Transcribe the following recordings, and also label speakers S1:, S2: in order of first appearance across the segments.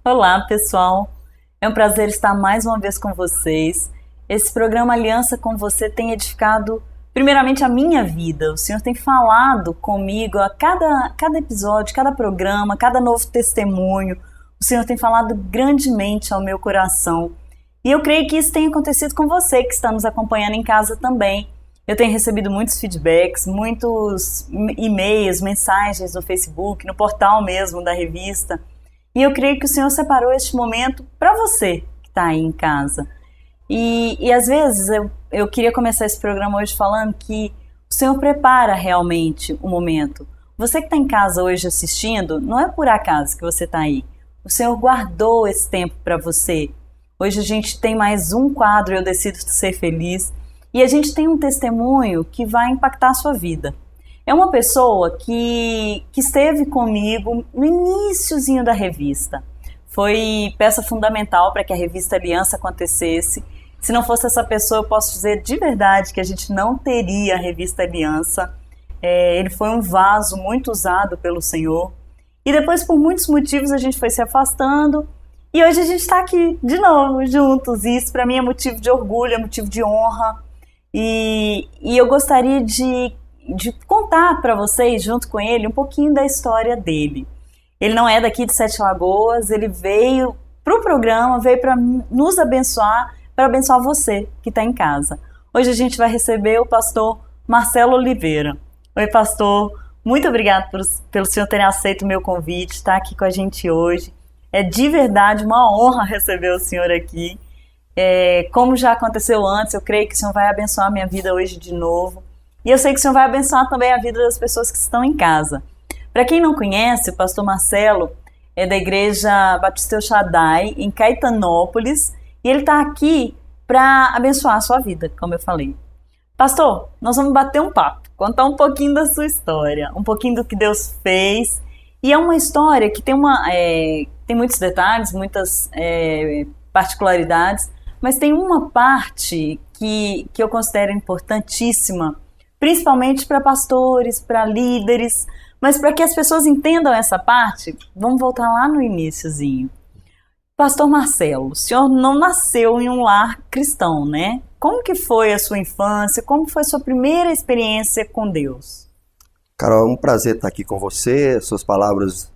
S1: Olá, pessoal. É um prazer estar mais uma vez com vocês. Esse programa Aliança com Você tem edificado, primeiramente, a minha vida. O Senhor tem falado comigo a cada episódio, cada programa, cada novo testemunho. O Senhor tem falado grandemente ao meu coração. E eu creio que isso tem acontecido com você que está nos acompanhando em casa também. Eu tenho recebido muitos feedbacks, muitos e-mails, mensagens no Facebook, no portal mesmo da revista. E eu creio que o Senhor separou este momento para você que está aí em casa. E às vezes eu queria começar esse programa hoje falando que o Senhor prepara realmente o momento. Você que está em casa hoje assistindo, não é por acaso que você está aí. O Senhor guardou esse tempo para você. Hoje a gente tem mais um quadro, Eu Decido Ser Feliz, e a gente tem um testemunho que vai impactar a sua vida. É uma pessoa que esteve comigo no iniciozinho da revista. Foi peça fundamental para que a revista Aliança acontecesse. Se não fosse essa pessoa, eu posso dizer de verdade que a gente não teria a revista Aliança. Ele foi um vaso muito usado pelo Senhor. E depois, por muitos motivos, a gente foi se afastando. E hoje a gente está aqui de novo, juntos. E isso para mim é motivo de orgulho, é motivo de honra. E eu gostaria de contar para vocês, junto com ele, um pouquinho da história dele. Ele não é daqui de Sete Lagoas, ele veio para o programa, veio para nos abençoar, para abençoar você que está em casa. Hoje a gente vai receber o pastor Marcelo Oliveira. Oi, pastor, muito obrigado pelo senhor ter aceito o meu convite, estar aqui com a gente hoje. É de verdade uma honra receber o senhor aqui. Como já aconteceu antes, eu creio que o senhor vai abençoar a minha vida hoje de novo. E eu sei que o Senhor vai abençoar também a vida das pessoas que estão em casa. Para quem não conhece, o pastor Marcelo é da Igreja Batista El Shaddai, em Caetanópolis, e ele está aqui para abençoar a sua vida, como eu falei. Pastor, nós vamos bater um papo, contar um pouquinho da sua história, um pouquinho do que Deus fez. E é uma história que tem muitos detalhes, muitas particularidades, mas tem uma parte que eu considero importantíssima, principalmente para pastores, para líderes, mas para que as pessoas entendam essa parte, vamos voltar lá no iniciozinho. Pastor Marcelo, o senhor não nasceu em um lar cristão, né? Como que foi a sua infância? Como foi a sua primeira experiência com Deus?
S2: Carol, é um prazer estar aqui com você. Suas palavras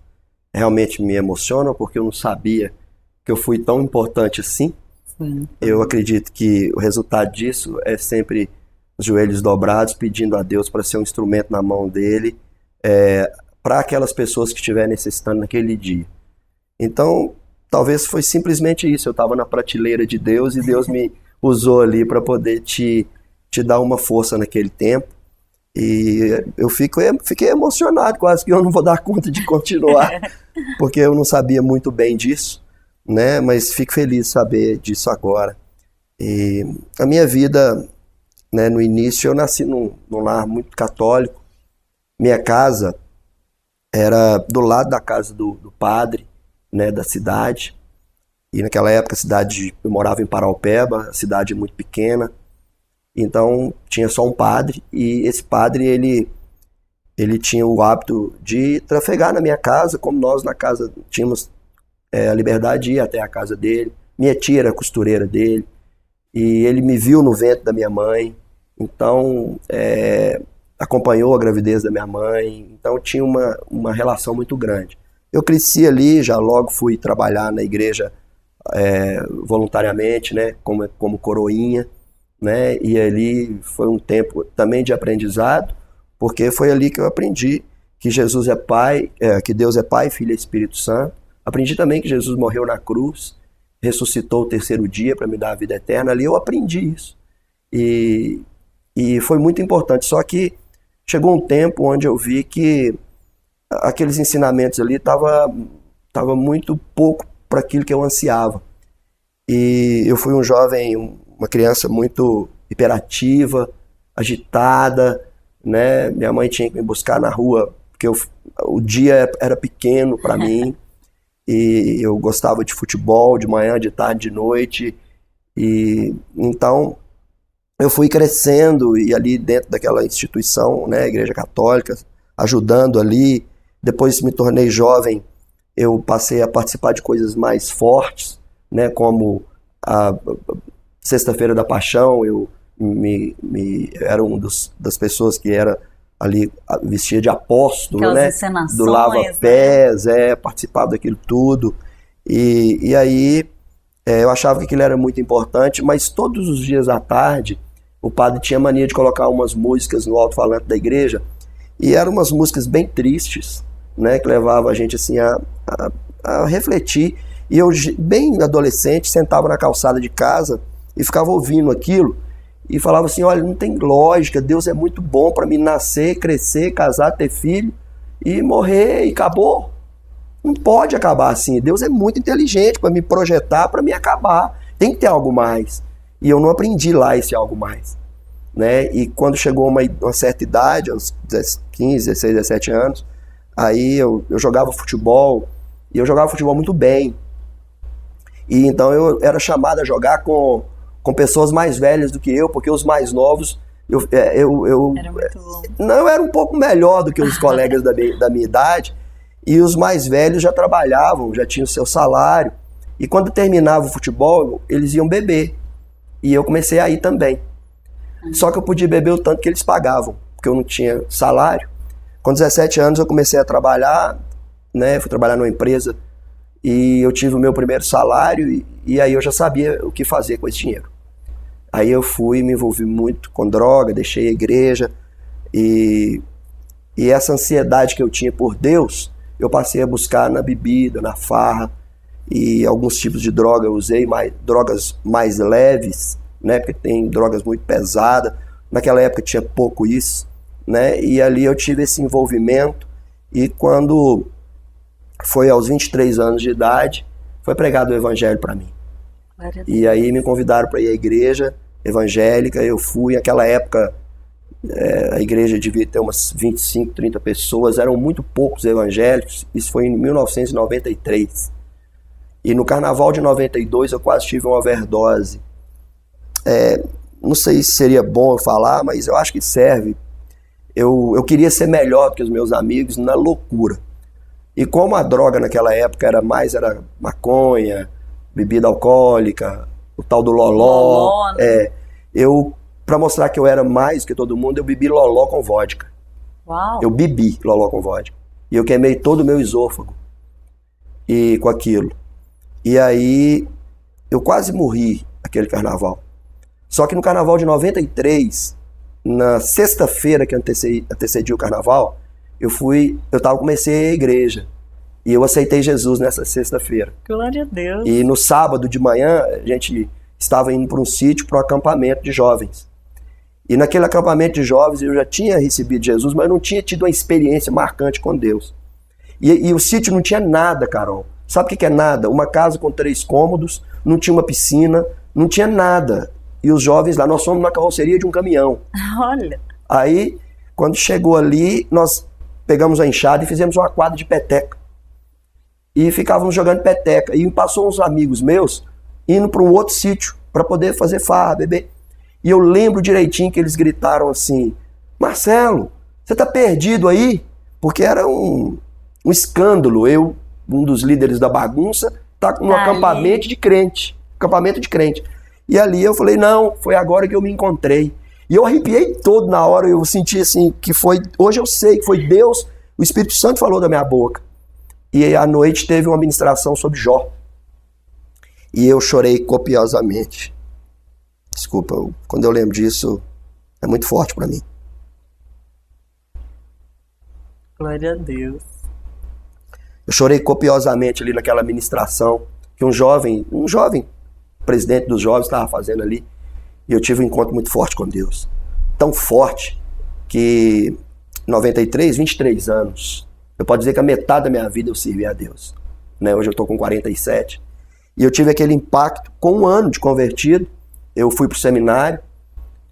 S2: realmente me emocionam, porque eu não sabia que eu fui tão importante assim. Sim. Eu acredito que o resultado disso é sempre os joelhos dobrados, pedindo a Deus para ser um instrumento na mão dele, para aquelas pessoas que estiverem necessitando naquele dia. Então, talvez foi simplesmente isso. Eu estava na prateleira de Deus e Deus me usou ali para poder te dar uma força naquele tempo. E eu fiquei emocionado, quase que eu não vou dar conta de continuar, porque eu não sabia muito bem disso, né? Mas fico feliz de saber disso agora. E a minha vida, né, no início, eu nasci num lar muito católico. Minha casa era do lado da casa do padre, né, da cidade. E naquela época eu morava em Paraupeba, a cidade é muito pequena. Então tinha só um padre, e esse padre ele tinha o hábito de trafegar na minha casa, como nós na casa tínhamos a liberdade de ir até a casa dele. Minha tia era costureira dele, e ele me viu no ventre da minha mãe, então acompanhou a gravidez da minha mãe, então tinha uma relação muito grande. Eu cresci ali, já logo fui trabalhar na igreja voluntariamente, né, como coroinha, né, e ali foi um tempo também de aprendizado, porque foi ali que eu aprendi que Jesus é Pai, que Deus é Pai, Filho e Espírito Santo. Aprendi também que Jesus morreu na cruz, ressuscitou o terceiro dia para me dar a vida eterna. Ali eu aprendi isso. E foi muito importante. Só que chegou um tempo onde eu vi que aqueles ensinamentos ali tava muito pouco para aquilo que eu ansiava. E eu fui um jovem, uma criança muito hiperativa, agitada, né? Minha mãe tinha que me buscar na rua, porque o dia era pequeno para mim. E eu gostava de futebol, de manhã, de tarde, de noite. E então eu fui crescendo, e ali dentro daquela instituição, né, Igreja Católica, ajudando ali. Depois me tornei jovem eu passei a participar de coisas mais fortes, né, como a Sexta-feira da Paixão. Eu era das pessoas que era ali, vestia de apóstolo,
S1: aquelas
S2: né,
S1: encenações,
S2: do lava-pés, participava daquilo tudo. E aí eu achava que aquilo era muito importante, mas todos os dias à tarde o padre tinha mania de colocar umas músicas no alto-falante da igreja, e eram umas músicas bem tristes, né, que levavam a gente assim a refletir. E eu, bem adolescente, sentava na calçada de casa e ficava ouvindo aquilo e falava assim: olha, não tem lógica, Deus é muito bom para mim nascer, crescer, casar, ter filho e morrer e acabou. Não pode acabar assim. Deus é muito inteligente para me projetar, para me acabar. Tem que ter algo mais. E eu não aprendi lá esse algo mais, né? E quando chegou uma certa idade, aos 15, 16, 17 anos, aí eu jogava futebol, e eu jogava futebol muito bem. E então eu era chamado a jogar com pessoas mais velhas do que eu, porque os mais novos, era muito bom. Não, eu era um pouco melhor do que os colegas da minha idade, e os mais velhos já trabalhavam, já tinham seu salário, e quando terminava o futebol, eles iam beber, e eu comecei a ir também. Só que eu podia beber o tanto que eles pagavam, porque eu não tinha salário. Com 17 anos eu comecei a trabalhar, né, fui trabalhar numa empresa, e eu tive o meu primeiro salário, e aí eu já sabia o que fazer com esse dinheiro. Aí eu fui, me envolvi muito com droga, deixei a igreja, e essa ansiedade que eu tinha por Deus, eu passei a buscar na bebida, na farra, e alguns tipos de droga eu usei, drogas mais leves, né, porque tem drogas muito pesadas. Naquela época tinha pouco isso, né, e ali eu tive esse envolvimento, e quando foi aos 23 anos de idade, foi pregado o evangelho para mim. E aí me convidaram para ir à igreja evangélica, eu fui. Naquela época a igreja devia ter umas 25, 30 pessoas, eram muito poucos evangélicos. Isso foi em 1993. E no carnaval de 92 eu quase tive uma overdose. Não sei se seria bom eu falar, mas eu acho que serve. Eu queria ser melhor do que os meus amigos na loucura. E como a droga naquela época era maconha, bebida alcoólica, o tal do loló, né? Para mostrar que eu era mais que todo mundo, eu bebi loló com vodka.
S1: Uau.
S2: Eu bebi loló com vodka. E eu queimei todo o meu esôfago com aquilo. E aí eu quase morri aquele carnaval. Só que no carnaval de 93, na sexta-feira que antecedia o carnaval, comecei a igreja. E eu aceitei Jesus nessa sexta-feira.
S1: Glória a Deus.
S2: E no sábado de manhã, a gente estava indo para um sítio, para um acampamento de jovens. E naquele acampamento de jovens, eu já tinha recebido Jesus, mas não tinha tido uma experiência marcante com Deus. E o sítio não tinha nada, Carol. Sabe o que é nada? Uma casa com 3 cômodos, não tinha uma piscina, não tinha nada. E os jovens lá, nós fomos na carroceria de um caminhão.
S1: Olha.
S2: Aí, quando chegou ali, nós pegamos a enxada e fizemos uma quadra de peteca. E ficávamos jogando peteca. E passou uns amigos meus indo para um outro sítio para poder fazer farra, beber. E eu lembro direitinho que eles gritaram assim: Marcelo, você tá perdido aí? Porque era um escândalo. Eu, um dos líderes da bagunça, tá num acampamento de crente. Acampamento de crente. E ali eu falei: não, foi agora que eu me encontrei. E eu arrepiei todo na hora, eu senti assim, que foi, hoje eu sei que foi Deus, o Espírito Santo falou da minha boca. E à noite teve uma ministração sobre Jó. E eu chorei copiosamente. Desculpa, quando eu lembro disso, é muito forte para mim.
S1: Glória a Deus.
S2: Eu chorei copiosamente ali naquela ministração, que um jovem presidente dos jovens estava fazendo ali. E eu tive um encontro muito forte com Deus. Tão forte que em 93, 23 anos, eu posso dizer que a metade da minha vida eu servi a Deus. Né? Hoje eu estou com 47. E eu tive aquele impacto com 1 ano de convertido. Eu fui para o seminário.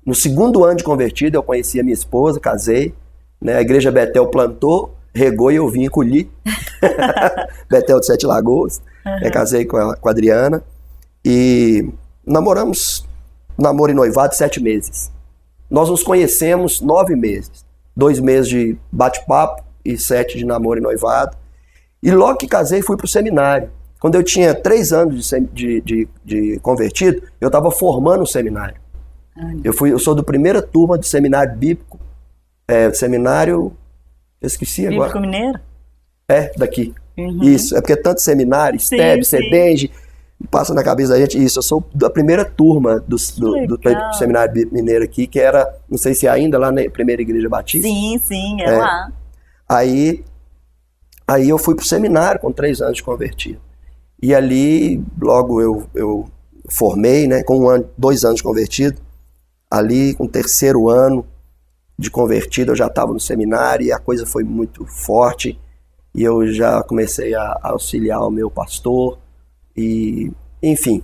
S2: No 2º ano de convertido, eu conheci a minha esposa, casei. Né? A igreja Betel plantou, regou e eu vim e colhi. Betel de 7 Lagoas. Uhum. Casei com a Adriana. E namoramos, namoro e noivado, 7 meses. Nós nos conhecemos 9 meses. 2 meses de bate-papo e 7 de namoro e noivado. E logo que casei, fui para o seminário. Quando eu tinha 3 anos de convertido, eu estava formando o seminário. Eu sou da primeira turma do seminário bíblico. Seminário... Eu esqueci agora.
S1: Bíblico Mineiro?
S2: Daqui. Isso, é porque é tanto seminário, STEB, CEDENGE, passa na cabeça da gente isso. Eu sou da primeira turma do Seminário Bíblico Mineiro aqui, que era, não sei se ainda, lá na Primeira Igreja Batista.
S1: Sim, lá.
S2: Aí eu fui pro seminário com 3 anos de convertido. E ali, logo eu formei, né, com 2 anos de convertido. Ali, com o 3º ano de convertido, eu já estava no seminário e a coisa foi muito forte. E eu já comecei a auxiliar o meu pastor. E, enfim,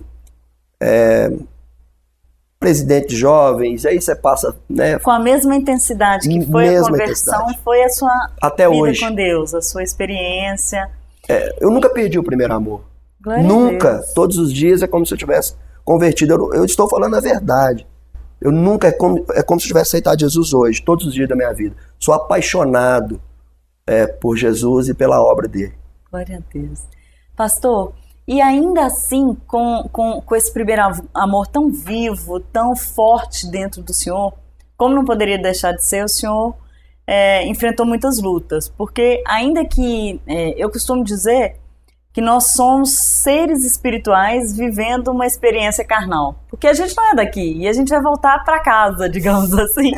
S2: presidente de jovens, aí você passa, né?
S1: Com a mesma intensidade que foi a conversão e foi a sua
S2: até
S1: vida
S2: hoje.
S1: Com Deus, a sua experiência.
S2: Eu nunca perdi o primeiro amor.
S1: Glória
S2: Nunca.
S1: a Deus.
S2: Todos os dias é como se eu tivesse convertido. Eu estou falando a verdade. Eu nunca, é como se eu tivesse aceitado Jesus hoje, todos os dias da minha vida. Sou apaixonado por Jesus e pela obra dele.
S1: Glória a Deus. Pastor, e ainda assim, com esse primeiro amor tão vivo, tão forte dentro do Senhor, como não poderia deixar de ser, o Senhor enfrentou muitas lutas. Porque ainda que, eu costumo dizer que nós somos seres espirituais vivendo uma experiência carnal. Porque a gente não é daqui e a gente vai voltar para casa, digamos assim.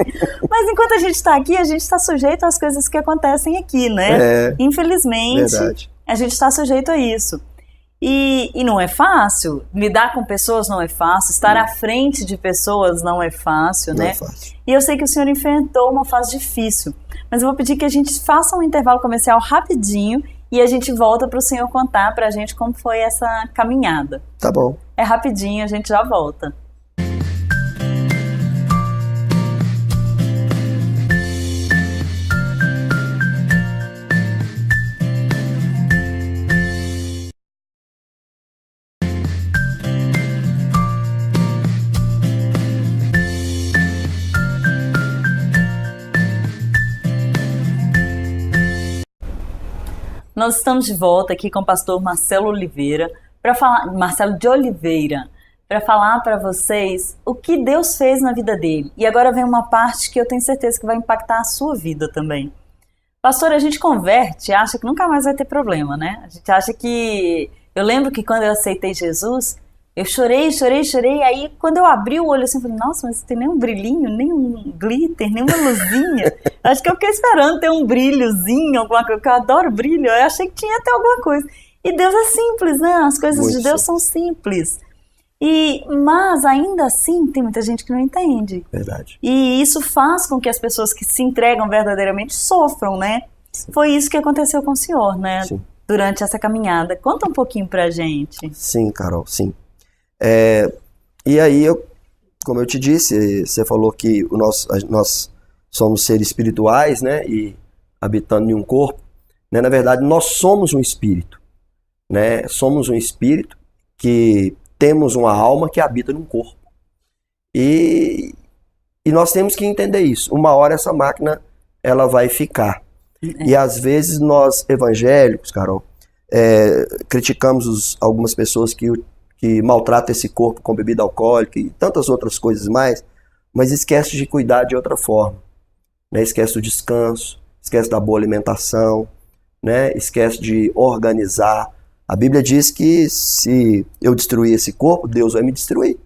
S1: Mas enquanto a gente está aqui, a gente está sujeito às coisas que acontecem aqui, né? Infelizmente,
S2: verdade.
S1: A gente está sujeito a isso. E não é fácil, lidar com pessoas não é fácil, estar à frente de pessoas não é fácil, né?
S2: Não é fácil.
S1: E eu sei que o senhor enfrentou uma fase difícil, mas eu vou pedir que a gente faça um intervalo comercial rapidinho e a gente volta para o senhor contar para a gente como foi essa caminhada.
S2: Tá bom.
S1: É rapidinho, a gente já volta. Nós estamos de volta aqui com o pastor Marcelo Oliveira, Marcelo de Oliveira, para falar para vocês o que Deus fez na vida dele. E agora vem uma parte que eu tenho certeza que vai impactar a sua vida também. Pastor, a gente converte, acha que nunca mais vai ter problema, né? A gente acha que... Eu lembro que quando eu aceitei Jesus, eu chorei, aí quando eu abri o olho assim, eu falei, nossa, mas não tem nem um brilhinho, nem um glitter, nem uma luzinha. Acho que eu fiquei esperando ter um brilhozinho, alguma coisa, porque eu adoro brilho, eu achei que tinha até alguma coisa. E Deus é simples, né? As coisas
S2: Muito
S1: de Deus são simples. Mas ainda assim, tem muita gente que não entende.
S2: Verdade.
S1: E isso faz com que as pessoas que se entregam verdadeiramente sofram, né? Sim. Foi isso que aconteceu com o senhor, né? Sim. Durante essa caminhada. Conta um pouquinho pra gente.
S2: Sim, Carol, sim. E aí, como eu te disse, você falou que nós somos seres espirituais, né, e habitando em um corpo, né, na verdade nós somos um espírito, né, somos um espírito que temos uma alma que habita num corpo, e nós temos que entender isso. Uma hora essa máquina ela vai ficar, e às vezes nós evangélicos, Carol, criticamos algumas pessoas que maltrata esse corpo com bebida alcoólica e tantas outras coisas mais, mas esquece de cuidar de outra forma, né? Esquece do descanso, esquece da boa alimentação, né? Esquece de organizar. A Bíblia diz que se eu destruir esse corpo, Deus vai me destruir.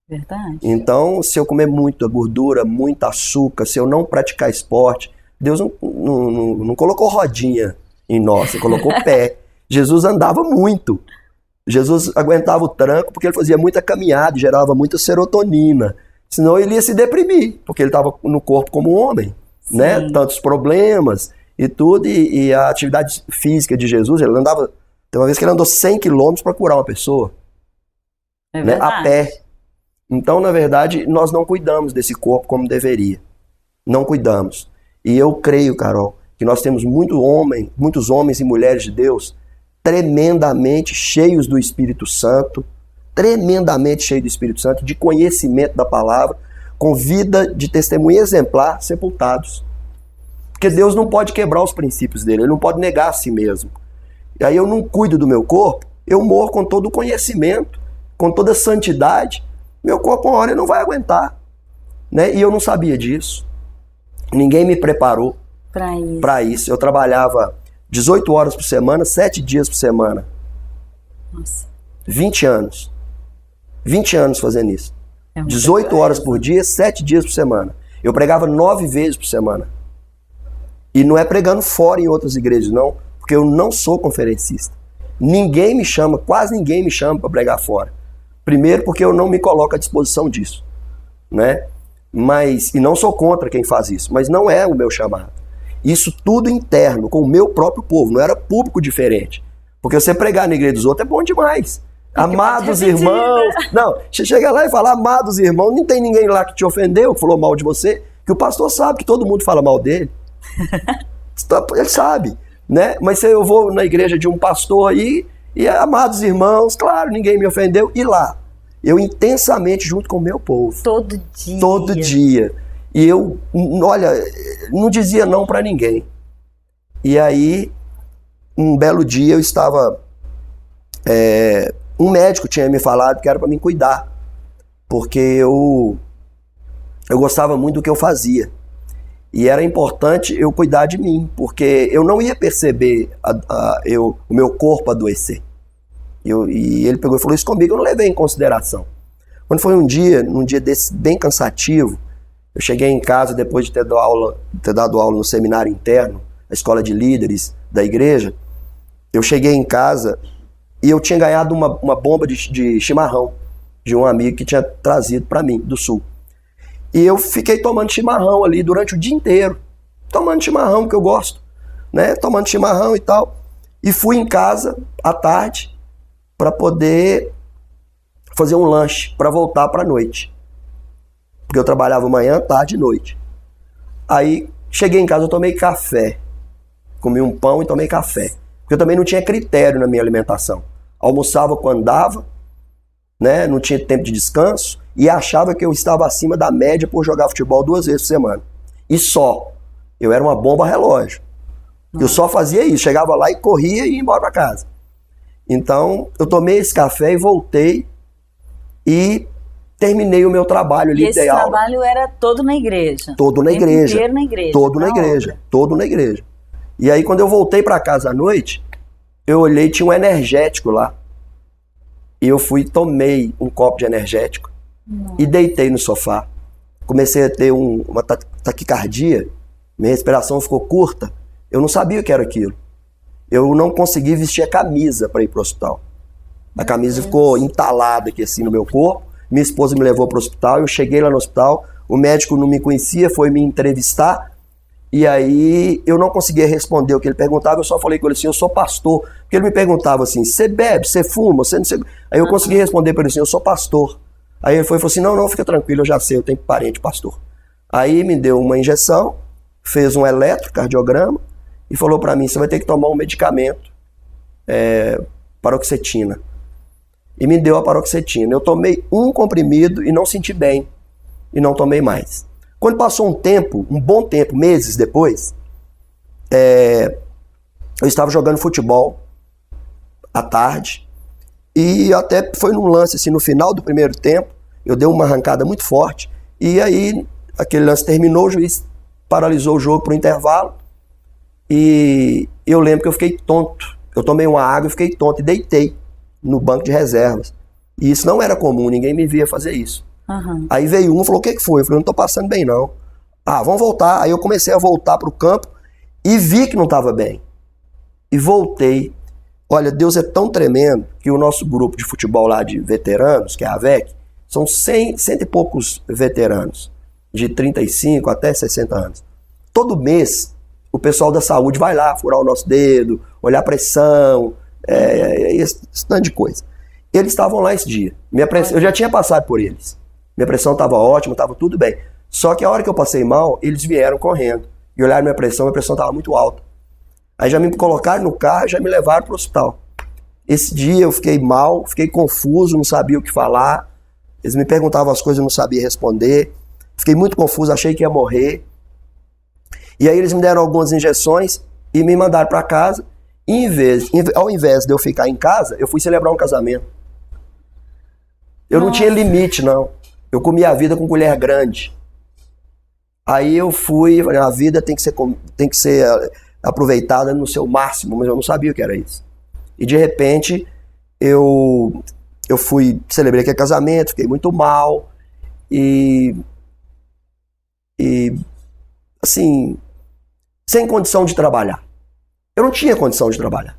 S1: Verdade.
S2: Então, se eu comer muita gordura, muito açúcar, se eu não praticar esporte, Deus não colocou rodinha em nós, ele colocou pé. Jesus andava muito. Jesus aguentava o tranco porque ele fazia muita caminhada, gerava muita serotonina. Senão ele ia se deprimir, porque ele estava no corpo como um homem, né? Tantos problemas e tudo. E a atividade física de Jesus, ele andava... Tem uma vez que ele andou 100 quilômetros para curar uma pessoa. Né? A pé. Então, na verdade, nós não cuidamos desse corpo como deveria. Não cuidamos. E eu creio, Carol, que nós temos muitos homens e mulheres de Deus tremendamente cheios do Espírito Santo, de conhecimento da palavra, com vida de testemunho exemplar, sepultados. Porque Deus não pode quebrar os princípios dele, ele não pode negar a si mesmo. e aí eu não cuido do meu corpo, eu morro com todo o conhecimento, com toda a santidade, meu corpo uma hora não vai aguentar, né? E eu não sabia disso. Ninguém me preparou para isso. Eu trabalhava 18 horas por semana, 7 dias por semana.
S1: Nossa.
S2: 20 anos. 20 anos fazendo isso. 18 horas por dia, 7 dias por semana. Eu pregava 9 vezes por semana. E não é pregando fora em outras igrejas, não, porque eu não sou conferencista. Ninguém me chama, quase ninguém me chama para pregar fora. Primeiro porque eu não me coloco à disposição disso, né? E não sou contra quem faz isso, mas não é o meu chamado. Isso tudo interno, com o meu próprio povo, não era público diferente. Porque você pregar na igreja dos outros é bom demais. Amados irmãos, não, você chega lá e fala, amados irmãos, não tem ninguém lá que te ofendeu, que falou mal de você, que o pastor sabe que todo mundo fala mal dele. Ele sabe, né? Mas se eu vou na igreja de um pastor aí, e amados irmãos, claro, ninguém me ofendeu, e lá, eu intensamente junto com o meu povo.
S1: Todo dia.
S2: Todo dia. E eu, olha, não dizia não para ninguém. E aí, um belo dia eu estava... um médico tinha me falado que era para mim cuidar, porque eu gostava muito do que eu fazia. E era importante eu cuidar de mim, porque eu não ia perceber o meu corpo adoecer. E ele pegou e falou isso comigo, eu não levei em consideração. Quando foi num dia desse bem cansativo, eu cheguei em casa depois de ter dado aula no seminário interno, a escola de líderes da igreja, eu cheguei em casa e eu tinha ganhado uma bomba de chimarrão de um amigo que tinha trazido para mim, do sul. E eu fiquei tomando chimarrão ali durante o dia inteiro. Tomando chimarrão, que eu gosto, né? Tomando chimarrão e tal. E fui em casa à tarde para poder fazer um lanche para voltar para a noite. Porque eu trabalhava manhã, tarde e noite. Aí cheguei em casa, eu tomei café. Comi um pão e tomei café. Porque eu também não tinha critério na minha alimentação. Almoçava quando dava, né? Não tinha tempo de descanso. E achava que eu estava acima da média por jogar futebol 2 vezes por semana. E só. Eu era uma bomba relógio. Eu só fazia isso. Chegava lá e corria e ia embora para casa. Então, eu tomei esse café e voltei e terminei o meu trabalho ali.
S1: E esse trabalho era todo na igreja?
S2: Todo na igreja.
S1: Inteiro na igreja.
S2: Todo na igreja. Todo na igreja. E aí, quando eu voltei para casa à noite, eu olhei, tinha um energético lá. E eu fui, tomei um copo de energético. E deitei no sofá. Comecei a ter uma taquicardia, minha respiração ficou curta. Eu não sabia o que era aquilo. Eu não consegui vestir a camisa para ir para o hospital. A camisa ficou entalada aqui assim no meu corpo. Minha esposa me levou para o hospital. Eu cheguei lá no hospital. O médico não me conhecia, foi me entrevistar. E aí eu não conseguia responder o que ele perguntava. Eu só falei com ele assim, eu sou pastor. Porque ele me perguntava assim, você bebe, você fuma, você não sei... Aí eu consegui responder para ele assim, eu sou pastor. Aí ele falou assim, não, fica tranquilo, eu já sei, eu tenho parente pastor. Aí me deu uma injeção, fez um eletrocardiograma e falou para mim, você vai ter que tomar um medicamento, paroxetina. E me deu a paroxetina. Eu tomei um comprimido e não senti bem. E não tomei mais. Quando passou um bom tempo, meses depois, eu estava jogando futebol à tarde. E até foi num lance assim, no final do primeiro tempo, eu dei uma arrancada muito forte, e aí aquele lance terminou, o juiz paralisou o jogo para o intervalo, e eu lembro que eu fiquei tonto. Eu tomei uma água e fiquei tonto, e deitei no banco de reservas. E isso não era comum, ninguém me via fazer isso.
S1: Uhum.
S2: Aí veio um e falou, o que foi? Eu falei, não estou passando bem não. Vamos voltar. Aí eu comecei a voltar para o campo, e vi que não estava bem. E voltei. Olha, Deus é tão tremendo que o nosso grupo de futebol lá de veteranos, que é a AVEC, são 100 e poucos veteranos, de 35 até 60 anos. Todo mês, o pessoal da saúde vai lá furar o nosso dedo, olhar a pressão, esse tanto de coisa. Eles estavam lá esse dia. Eu já tinha passado por eles. Minha pressão estava ótima, estava tudo bem. Só que a hora que eu passei mal, eles vieram correndo. E olharam minha pressão estava muito alta. Aí já me colocaram no carro e já me levaram para o hospital. Esse dia eu fiquei mal, fiquei confuso, não sabia o que falar. Eles me perguntavam as coisas, eu não sabia responder. Fiquei muito confuso, achei que ia morrer. E aí eles me deram algumas injeções e me mandaram para casa. Ao invés de eu ficar em casa, eu fui celebrar um casamento. Eu não tinha limite, não. Eu comia a vida com colher grande. Aí eu fui, a vida tem que ser aproveitada no seu máximo, mas eu não sabia o que era isso. E de repente, eu fui, celebrei aquele casamento, fiquei muito mal, e assim, sem condição de trabalhar. Eu não tinha condição de trabalhar.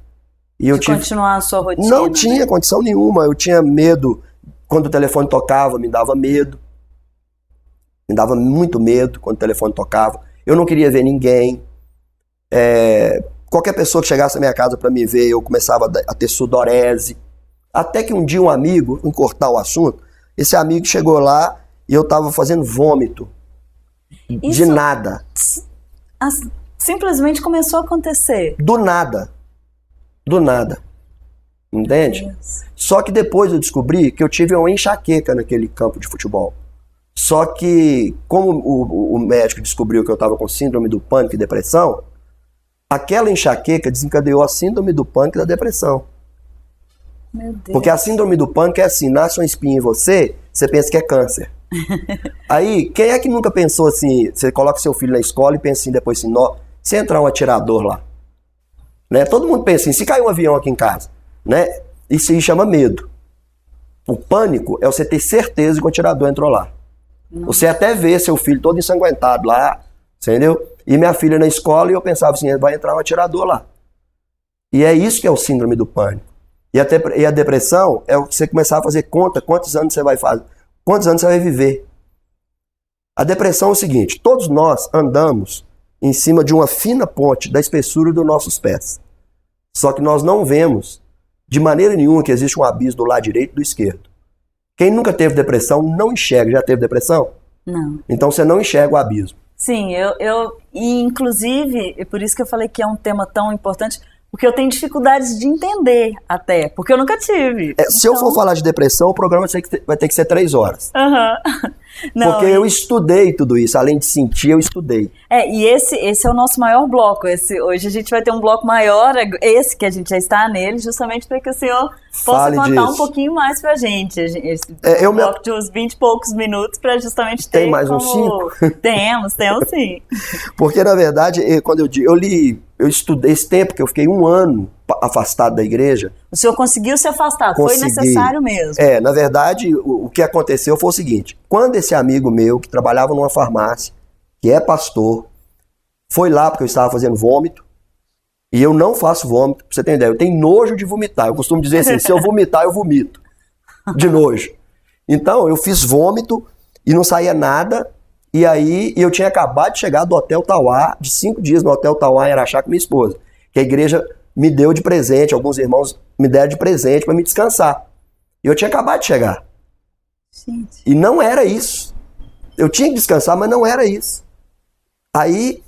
S2: E eu tive
S1: continuar a sua rotina.
S2: Não tinha condição nenhuma, eu tinha medo. Quando o telefone tocava, me dava medo. Me dava muito medo quando o telefone tocava. Eu não queria ver ninguém. Qualquer pessoa que chegasse na minha casa para me ver, eu começava a ter sudorese. Até que um dia um amigo, em cortar o assunto, esse amigo chegou lá e eu estava fazendo vômito. De nada.
S1: Simplesmente começou a acontecer.
S2: Do nada. Do nada. Entende? Só que depois eu descobri que eu tive uma enxaqueca naquele campo de futebol. Só que, como o médico descobriu que eu estava com síndrome do pânico e depressão, aquela enxaqueca desencadeou a síndrome do pânico e da depressão.
S1: Meu Deus.
S2: Porque a síndrome do pânico é assim, nasce uma espinha em você, você pensa que é câncer. Aí, quem é que nunca pensou assim, você coloca seu filho na escola e pensa assim, depois assim, se entrar um atirador lá, né? Todo mundo pensa assim, se cair um avião aqui em casa, né? Isso aí chama medo. O pânico é você ter certeza que o atirador entrou lá. Você até vê seu filho todo ensanguentado lá, entendeu? E minha filha na escola, e eu pensava assim, vai entrar um atirador lá. E é isso que é o síndrome do pânico. E a depressão é você começar a fazer conta, quantos anos você vai fazer, quantos anos você vai viver. A depressão é o seguinte, todos nós andamos em cima de uma fina ponte da espessura dos nossos pés. Só que nós não vemos de maneira nenhuma que existe um abismo do lado direito e do esquerdo. Quem nunca teve depressão não enxerga. Já teve depressão?
S1: Não.
S2: Então você não enxerga o abismo.
S1: Sim, e inclusive, é por isso que eu falei que é um tema tão importante, porque eu tenho dificuldades de entender até, porque eu nunca tive.
S2: Se eu for falar de depressão, o programa vai ter que ser 3 horas. Porque eu estudei tudo isso, além de sentir, eu estudei.
S1: E esse é o nosso maior bloco. Hoje a gente vai ter um bloco maior, esse que a gente já está nele, justamente para que o senhor possa contar um pouquinho mais pra gente. Um bloco de uns 20 e poucos minutos para justamente ter.
S2: Tem mais uns 5?
S1: Temos sim.
S2: Porque, na verdade, quando eu estudei esse tempo, que eu fiquei 1 ano afastado da igreja.
S1: O senhor conseguiu se afastar, foi necessário mesmo.
S2: Na verdade, o que aconteceu foi o seguinte, quando esse amigo meu, que trabalhava numa farmácia, que é pastor, foi lá porque eu estava fazendo vômito, e eu não faço vômito, pra você ter ideia, eu tenho nojo de vomitar, eu costumo dizer assim, se eu vomitar, eu vomito, de nojo. Então, eu fiz vômito e não saía nada, e aí eu tinha acabado de chegar do Hotel Tauá, de 5 dias no Hotel Tauá em Araxá com minha esposa, que a igreja me deu de presente, alguns irmãos me deram de presente para me descansar. E eu tinha acabado de chegar.
S1: Gente.
S2: E não era isso. Eu tinha que descansar, mas não era isso. Aí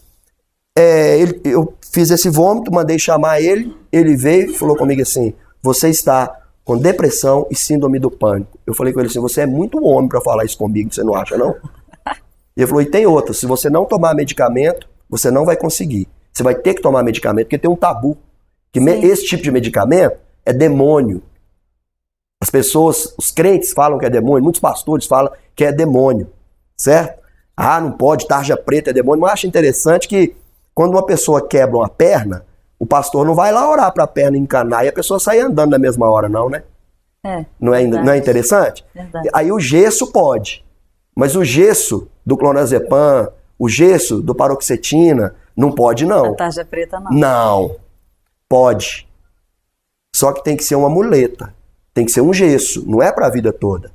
S2: eu fiz esse vômito, mandei chamar ele veio e falou comigo assim, você está com depressão e síndrome do pânico. Eu falei com ele assim, você é muito homem para falar isso comigo, você não acha não? E ele falou, e tem outra, se você não tomar medicamento, você não vai conseguir. Você vai ter que tomar medicamento, porque tem um tabu. Que esse tipo de medicamento é demônio. As pessoas, os crentes falam que é demônio, muitos pastores falam que é demônio, certo? Não pode, tarja preta é demônio, mas eu acho interessante que quando uma pessoa quebra uma perna, o pastor não vai lá orar para a perna encanar e a pessoa sai andando na mesma hora não, né? Não é interessante?
S1: Verdade.
S2: Aí o gesso pode, mas o gesso do clonazepam, o gesso do paroxetina, não pode não.
S1: A tarja preta não.
S2: Não. Pode. Só que tem que ser uma muleta. Tem que ser um gesso. Não é para a vida toda.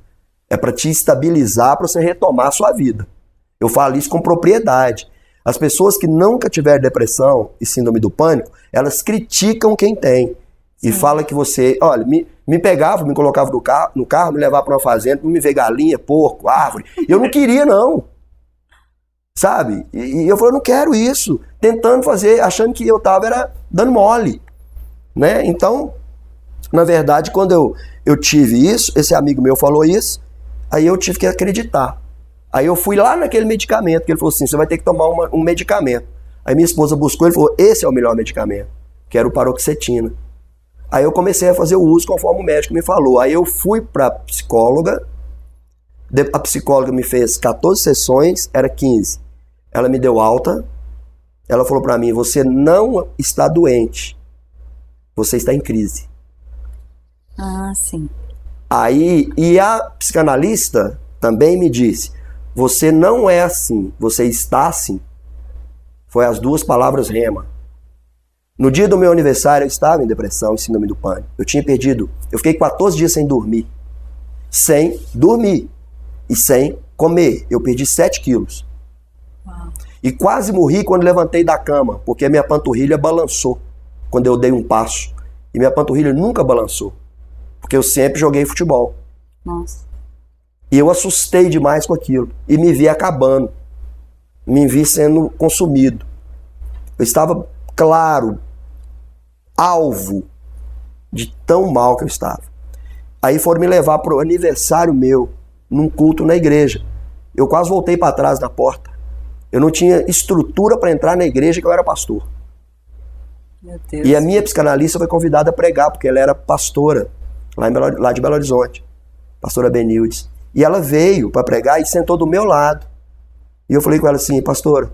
S2: É para te estabilizar, para você retomar a sua vida. Eu falo isso com propriedade. As pessoas que nunca tiveram depressão e síndrome do pânico, elas criticam quem tem. E falam que você... Olha, me pegava, me colocava no carro, me levava para uma fazenda, me ver galinha, porco, árvore. Eu não queria, não. Sabe? E eu falei, eu não quero isso. Tentando fazer, achando que eu estava dando mole. Né? Então, na verdade, quando eu tive isso, esse amigo meu falou isso, aí eu tive que acreditar. Aí eu fui lá naquele medicamento, que ele falou assim, você vai ter que tomar um medicamento. Aí minha esposa buscou, ele falou, esse é o melhor medicamento. que era o paroxetina. Aí eu comecei a fazer o uso conforme o médico me falou. Aí eu fui para a psicóloga, a psicóloga me fez 14 sessões, era 15. Ela me deu alta, ela falou para mim, você não está doente, você está em crise.
S1: Ah, sim.
S2: Aí, e a psicanalista também me disse, você não é assim, você está assim. Foi as duas palavras rema. No dia do meu aniversário eu estava em depressão, em síndrome do pânico. Eu fiquei 14 dias sem dormir. Sem dormir. E sem comer. Eu perdi 7 quilos.
S1: Uau.
S2: E quase morri quando levantei da cama, porque a minha panturrilha balançou quando eu dei um passo. E minha panturrilha nunca balançou, porque eu sempre joguei futebol.
S1: Nossa.
S2: E eu assustei demais com aquilo. E me vi acabando. Me vi sendo consumido. Eu estava, claro, alvo de tão mal que eu estava. Aí foram me levar para o aniversário meu, num culto na igreja. Eu quase voltei para trás na porta. Eu não tinha estrutura para entrar na igreja, que eu era pastor.
S1: Meu Deus.
S2: E a minha psicanalista foi convidada a pregar, porque ela era pastora, lá de Belo Horizonte. Pastora Benildes. E ela veio para pregar e sentou do meu lado. E eu falei com ela assim, pastora,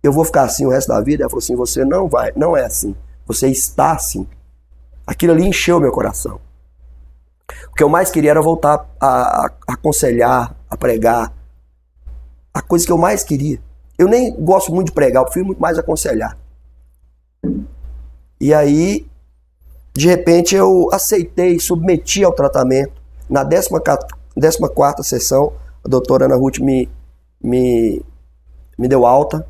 S2: eu vou ficar assim o resto da vida? Ela falou assim, você não é assim. Você está assim. Aquilo ali encheu meu coração. O que eu mais queria era voltar a aconselhar, a pregar. A coisa que eu mais queria. Eu nem gosto muito de pregar, eu prefiro muito mais aconselhar. E aí, de repente, eu aceitei, submeti ao tratamento. Na 14ª sessão, a doutora Ana Ruth me deu alta,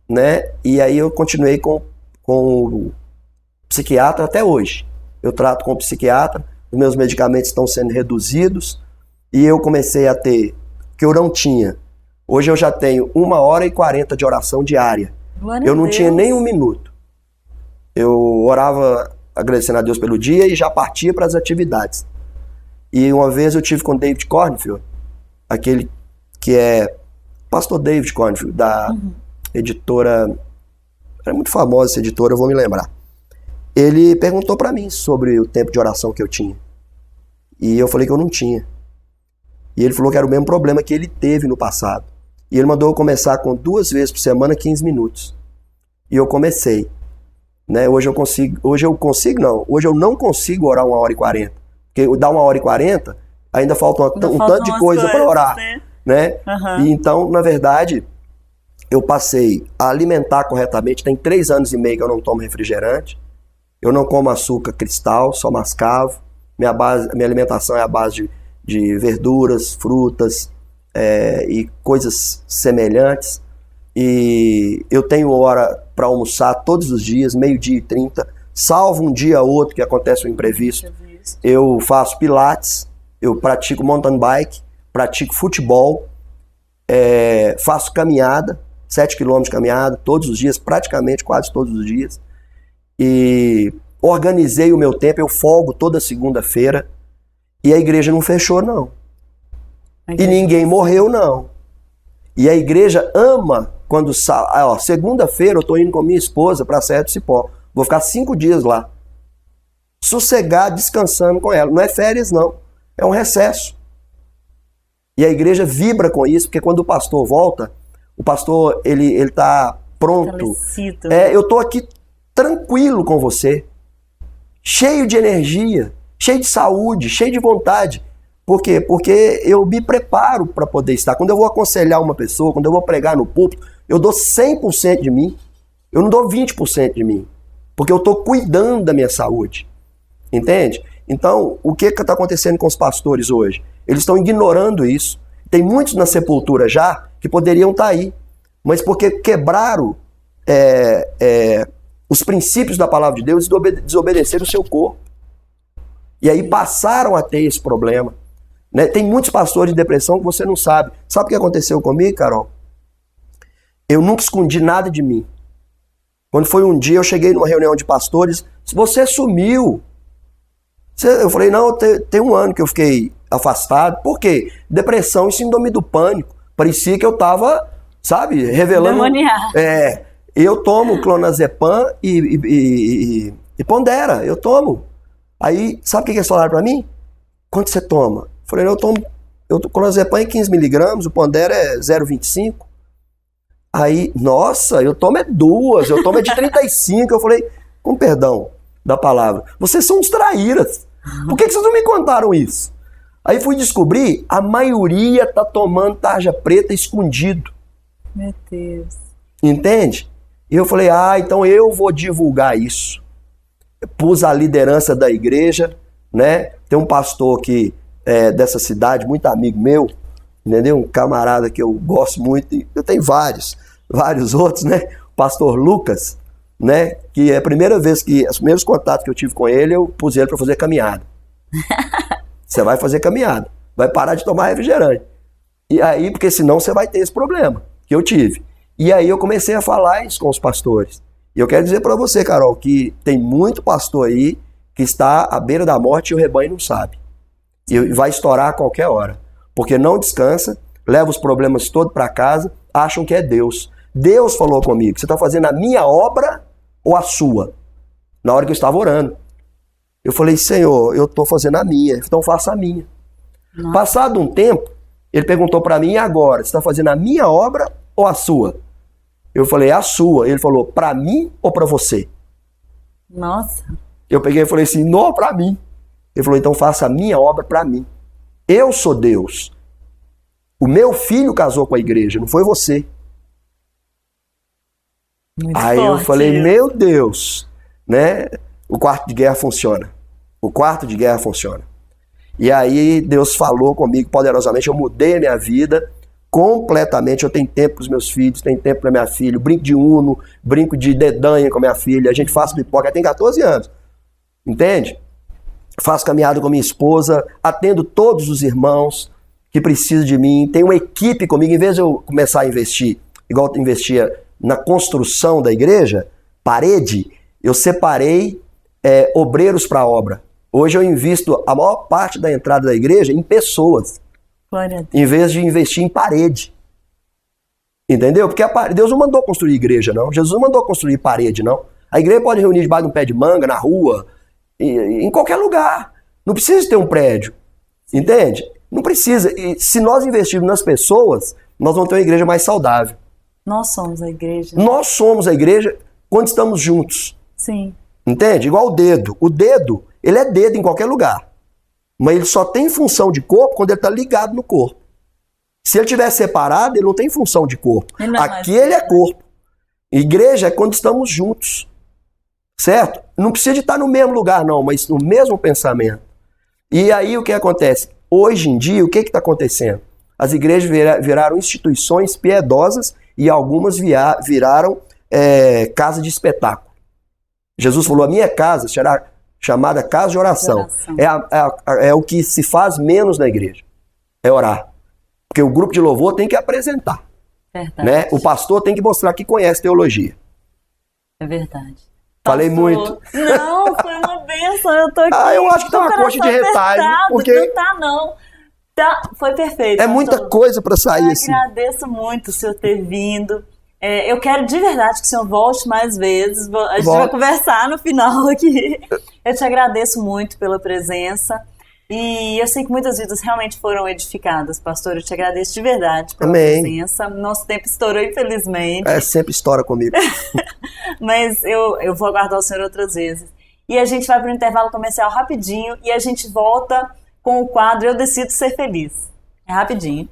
S2: né? E aí eu continuei com o psiquiatra até hoje. Eu trato com o psiquiatra, os meus medicamentos estão sendo reduzidos e eu comecei a ter, que eu não tinha. Hoje eu já tenho 1h40 de oração diária.
S1: Glória
S2: Eu não
S1: a Deus.
S2: tinha nem um minuto. Eu orava agradecendo a Deus pelo dia e já partia para as atividades. E uma vez eu tive com David Cornfield, aquele que é pastor David Cornfield, da editora, é muito famosa essa editora, eu vou me lembrar. Ele perguntou para mim sobre o tempo de oração que eu tinha. E eu falei que eu não tinha. E ele falou que era o mesmo problema que ele teve no passado. E ele mandou eu começar com 2 vezes por semana, 15 minutos. E eu comecei. Né? Hoje eu não consigo orar 1h40. Porque dá 1h40, ainda falta um tanto de coisa para orar. Né?
S1: Uhum.
S2: E então, na verdade, eu passei a alimentar corretamente. Tem 3 anos e meio que eu não tomo refrigerante. Eu não como açúcar cristal, só mascavo. Minha alimentação é a base de verduras, frutas e coisas semelhantes. E eu tenho hora para almoçar todos os dias, 12h30, salvo um dia ou outro que acontece um imprevisto. Eu faço pilates, eu pratico mountain bike, pratico futebol, faço caminhada, 7 km de caminhada todos os dias, praticamente quase todos os dias. E organizei o meu tempo, eu folgo toda segunda-feira e a igreja não fechou, não. E ninguém morreu, não. E a igreja ama quando... segunda-feira eu estou indo com minha esposa para a Serra do Cipó. Vou ficar 5 dias lá. Sossegado, descansando com ela. Não é férias, não. É um recesso. E a igreja vibra com isso, porque quando o pastor volta, o pastor, ele está pronto. Eu estou aqui tranquilo com você. Cheio de energia, cheio de saúde, cheio de vontade. Por quê? Porque eu me preparo para poder estar. Quando eu vou aconselhar uma pessoa, quando eu vou pregar no púlpito, eu dou 100% de mim. Eu não dou 20% de mim. Porque eu estou cuidando da minha saúde. Entende? Então, o que está acontecendo com os pastores hoje? Eles estão ignorando isso. Tem muitos na sepultura já que poderiam estar aí. Mas porque quebraram os princípios da palavra de Deus e desobedeceram o seu corpo. E aí passaram a ter esse problema. Né? Tem muitos pastores de depressão que você não sabe. Sabe o que aconteceu comigo, Carol? Eu nunca escondi nada de mim. Quando foi um dia, eu cheguei numa reunião de pastores, você sumiu. Eu falei, não, tem 1 ano que eu fiquei afastado. Por quê? Depressão e síndrome do pânico. Parecia que eu estava, sabe, revelando... Eu tomo clonazepam e Pondera, eu tomo. Aí, sabe o que eles falaram pra mim? Quanto você toma? Eu falei, eu tomo clonazepam é 15 miligramas, o Pondera é 0,25. Aí, nossa, eu tomo é 2, eu tomo é de 35. Eu falei, com perdão da palavra, vocês são uns traíras. Por que vocês não me contaram isso? Aí fui descobrir, a maioria tá tomando tarja preta escondido.
S1: Meu Deus.
S2: Entende? E eu falei, então eu vou divulgar isso. Pus a liderança da igreja, né? Tem um pastor aqui dessa cidade, muito amigo meu, entendeu? Um camarada que eu gosto muito, eu tenho vários outros, né? O pastor Lucas, né? Que é a primeira vez os primeiros contatos que eu tive com ele, eu pus ele para fazer caminhada. Você vai fazer caminhada, vai parar de tomar refrigerante. E aí, porque senão você vai ter esse problema que eu tive. E aí eu comecei a falar isso com os pastores. E eu quero dizer para você, Carol, que tem muito pastor aí que está à beira da morte e o rebanho não sabe. E vai estourar a qualquer hora. Porque não descansa, leva os problemas todos para casa, acham que é Deus. Deus falou comigo, você está fazendo a minha obra ou a sua? Na hora que eu estava orando. Eu falei, Senhor, eu estou fazendo a minha, então faça a minha. Nossa. Passado um tempo, ele perguntou para mim, e agora? Você está fazendo a minha obra ou a sua? Eu falei, a sua. Ele falou, para mim ou para você?
S1: Nossa.
S2: Eu peguei e falei assim, não, para mim. Ele falou, então faça a minha obra para mim. Eu sou Deus. O meu filho casou com a igreja, não foi você.
S1: Muito
S2: Aí
S1: forte,
S2: eu falei, meu Deus, né? O quarto de guerra funciona. O quarto de guerra funciona. E aí Deus falou comigo poderosamente, eu mudei a minha vida completamente. Eu tenho tempo para os meus filhos, tenho tempo para minha filha, brinco de Uno, brinco de dedanha com a minha filha, a gente faz pipoca, ela tem 14 anos, entende? Faço caminhada com a minha esposa, atendo todos os irmãos que precisam de mim, tenho uma equipe comigo, em vez de eu começar a investir, igual eu investia na construção da igreja, parede, eu separei obreiros para a obra. Hoje eu invisto a maior parte da entrada da igreja em pessoas, em vez de investir em parede. Entendeu? Porque Deus não mandou construir igreja, não. Jesus não mandou construir parede, não. A igreja pode reunir debaixo de um pé de manga, na rua, em qualquer lugar. Não precisa ter um prédio. Entende? Não precisa. E se nós investirmos nas pessoas, nós vamos ter uma igreja mais saudável.
S1: Nós somos a igreja.
S2: Nós somos a igreja quando estamos juntos.
S1: Sim.
S2: Entende? Igual o dedo. O dedo, ele é dedo em qualquer lugar. Mas ele só tem função de corpo quando ele está ligado no corpo. Se ele estiver separado, ele não tem função de corpo. Aqui ele é corpo. Igreja é quando estamos juntos. Certo? Não precisa de estar no mesmo lugar, não, mas no mesmo pensamento. E aí o que acontece? Hoje em dia, o que está acontecendo? As igrejas viraram instituições piedosas e algumas viraram casa de espetáculo. Jesus falou, a minha casa será chamada casa de oração. É o que se faz menos na igreja. É orar. Porque o grupo de louvor tem que apresentar.
S1: Verdade.
S2: Né? O pastor tem que mostrar que conhece teologia.
S1: É verdade.
S2: Falei muito.
S1: Não, foi uma bênção. Eu tô aqui.
S2: Eu acho que tá uma coxa de retalho. Porque...
S1: Não tá, não. Tá, foi perfeito.
S2: É muita coisa para sair assim.
S1: Eu agradeço muito o senhor ter vindo. Eu quero de verdade que o senhor volte mais vezes. A gente vai conversar no final aqui. Eu te agradeço muito pela presença. E eu sei que muitas vidas realmente foram edificadas, pastor. Eu te agradeço de verdade pela presença. Nosso tempo estourou, infelizmente.
S2: Sempre estoura comigo.
S1: Mas eu vou aguardar o senhor outras vezes. E a gente vai para o intervalo comercial rapidinho e a gente volta com o quadro Eu Decido Ser Feliz. É rapidinho.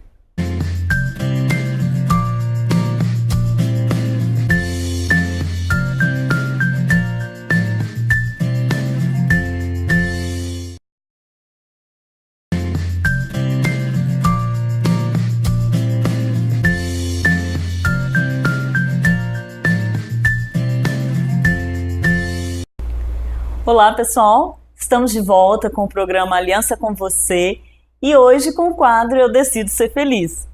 S1: Olá, pessoal. Estamos de volta com o programa Aliança com Você e hoje com o quadro Eu Decido Ser Feliz.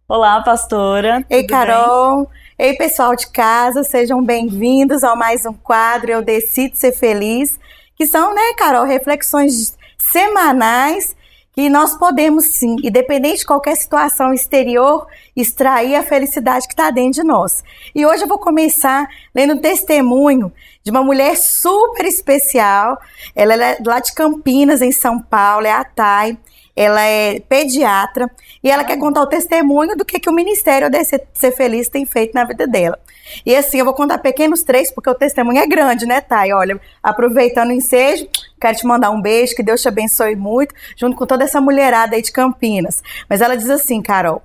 S1: Olá, pastora.
S3: Ei, Carol. Ei, pessoal de casa, sejam bem-vindos a mais um quadro Eu Decido Ser Feliz, que são, né, Carol, reflexões semanais que nós podemos sim, independente de qualquer situação exterior, extrair a felicidade que está dentro de nós. E hoje eu vou começar lendo um testemunho de uma mulher super especial. Ela é lá de Campinas, em São Paulo, é a Thay. Ela é pediatra e ela quer contar o testemunho do que o Ministério Descer Feliz tem feito na vida dela. E assim, eu vou contar pequenos trechos, porque o testemunho é grande, né, Thay? Olha, aproveitando o ensejo, quero te mandar um beijo, que Deus te abençoe muito, junto com toda essa mulherada aí de Campinas. Mas ela diz assim, Carol,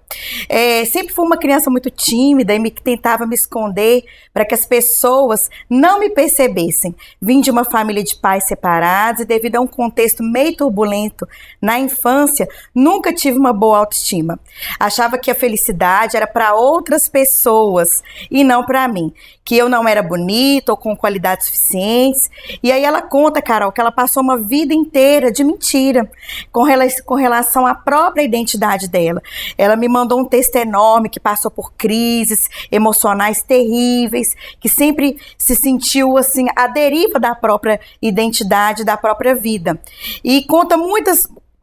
S3: sempre fui uma criança muito tímida e tentava me esconder para que as pessoas não me percebessem. Vim de uma família de pais separados e devido a um contexto meio turbulento na infância, nunca tive uma boa autoestima. Achava que a felicidade era para outras pessoas e não para mim, que eu não era bonita ou com qualidades suficientes. E aí ela conta, Carol, que ela passou uma vida inteira de mentira com relação à própria identidade dela. Ela me mandou um texto enorme que passou por crises emocionais terríveis, que sempre se sentiu assim à deriva da própria identidade, da própria vida. E conta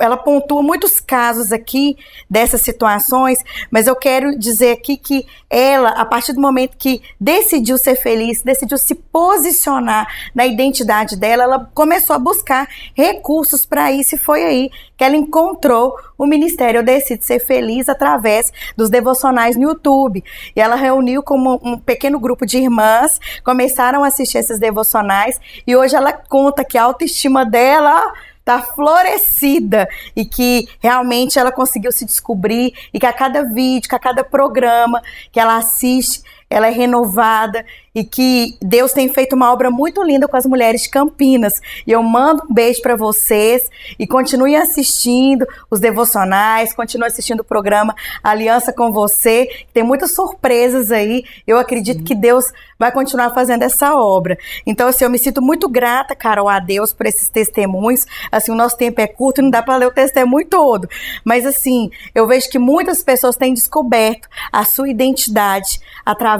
S3: ela pontua muitos casos aqui dessas situações, mas eu quero dizer aqui que ela, a partir do momento que decidiu ser feliz, decidiu se posicionar na identidade dela, ela começou a buscar recursos para isso e foi aí que ela encontrou o Ministério Eu Decido Ser Feliz através dos devocionais no YouTube. E ela reuniu como um pequeno grupo de irmãs, começaram a assistir esses devocionais e hoje ela conta que a autoestima dela tá florescida e que realmente ela conseguiu se descobrir e que a cada vídeo, que a cada programa que ela assiste, ela é renovada e que Deus tem feito uma obra muito linda com as mulheres de Campinas. E eu mando um beijo para vocês e continue assistindo os devocionais, continue assistindo o programa Aliança com Você, que tem muitas surpresas aí. Eu acredito que Deus vai continuar fazendo essa obra. Então, assim, eu me sinto muito grata, Carol, a Deus por esses testemunhos. Assim, o nosso tempo é curto e não dá para ler o testemunho todo. Mas, assim, eu vejo que muitas pessoas têm descoberto a sua identidade através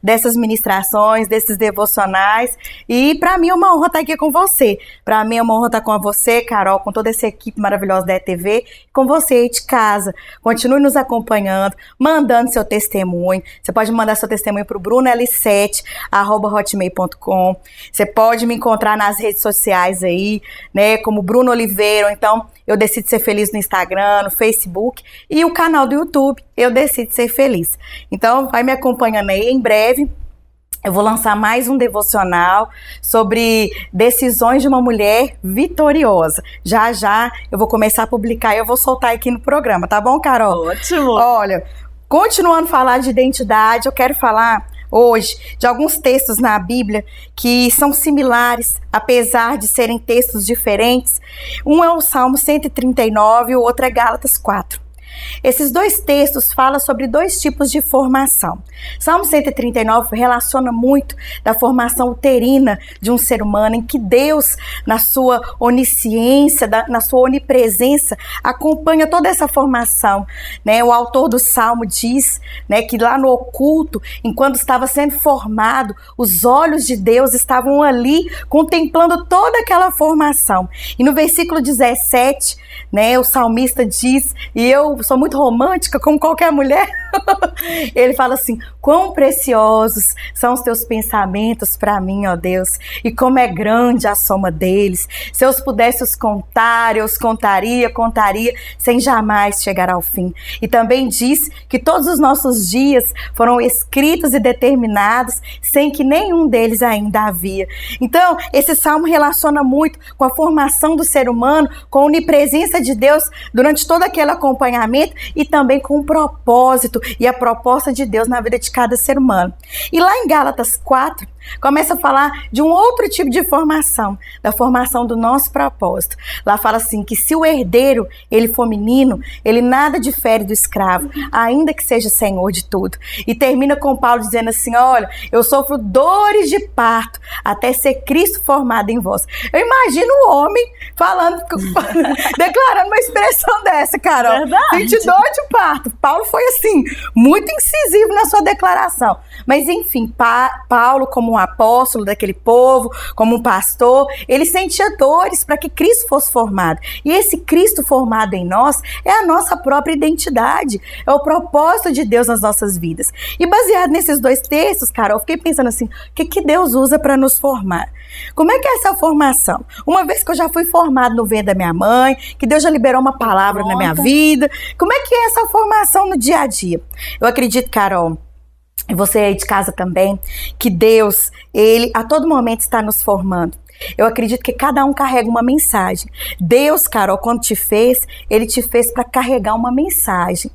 S3: dessas ministrações, desses devocionais. E para mim é uma honra estar aqui com você. Para mim é uma honra estar com você, Carol, com toda essa equipe maravilhosa da ETV, com você aí de casa. Continue nos acompanhando, mandando seu testemunho. Você pode mandar seu testemunho para o brunol7@hotmail.com. Você pode me encontrar nas redes sociais aí, né, como Bruno Oliveira, ou então Eu Decido Ser Feliz no Instagram, no Facebook e o canal do YouTube Eu Decido Ser Feliz. Então vai me acompanhando aí, em breve eu vou lançar mais um devocional sobre decisões de uma mulher vitoriosa. Já já eu vou começar a publicar e eu vou soltar aqui no programa, tá bom, Carol?
S1: Ótimo!
S3: Olha, continuando a falar de identidade, eu quero falar hoje de alguns textos na Bíblia que são similares, apesar de serem textos diferentes. Um é o Salmo 139 e o outro é Gálatas 4. Esses dois textos falam sobre dois tipos de formação. Salmo 139 relaciona muito da formação uterina de um ser humano, em que Deus, na sua onisciência, na sua onipresença, acompanha toda essa formação, né? O autor do Salmo diz, né, que lá no oculto, enquanto estava sendo formado, os olhos de Deus estavam ali contemplando toda aquela formação. E no versículo 17, né, o salmista diz, e eu sou muito romântica, como qualquer mulher, ele fala assim: quão preciosos são os teus pensamentos para mim, ó Deus, e como é grande a soma deles. Se eu pudesse os contar, eu os contaria, sem jamais chegar ao fim. E também diz que todos os nossos dias foram escritos e determinados, sem que nenhum deles ainda havia. Então, esse salmo relaciona muito com a formação do ser humano, com a onipresença de Deus durante todo aquele acompanhamento e também com o propósito e a proposta de Deus na vida de cada ser humano. E lá em Gálatas 4, começa a falar de um outro tipo de formação, da formação do nosso propósito. Lá fala assim, que se o herdeiro, ele for menino, ele nada difere do escravo, ainda que seja senhor de tudo. E termina com Paulo dizendo assim: olha, eu sofro dores de parto, até ser Cristo formado em vós. Eu imagino um homem falando, declarando uma expressão dessa, Carol.
S1: Verdade.
S3: Senti dor de parto. Paulo foi assim, muito incisivo na sua declaração. Mas enfim, Paulo, como como um apóstolo daquele povo, como um pastor, ele sentia dores para que Cristo fosse formado. E esse Cristo formado em nós é a nossa própria identidade, é o propósito de Deus nas nossas vidas. E baseado nesses dois textos, Carol, eu fiquei pensando assim, o que Deus usa para nos formar? Como é que é essa formação? Uma vez que eu já fui formado no ventre da minha mãe, que Deus já liberou uma palavra na minha vida, como é que é essa formação no dia a dia? Eu acredito, Carol, e você aí de casa também, que Deus, Ele a todo momento está nos formando. Eu acredito que cada um carrega uma mensagem. Deus, Carol, quando te fez, Ele te fez para carregar uma mensagem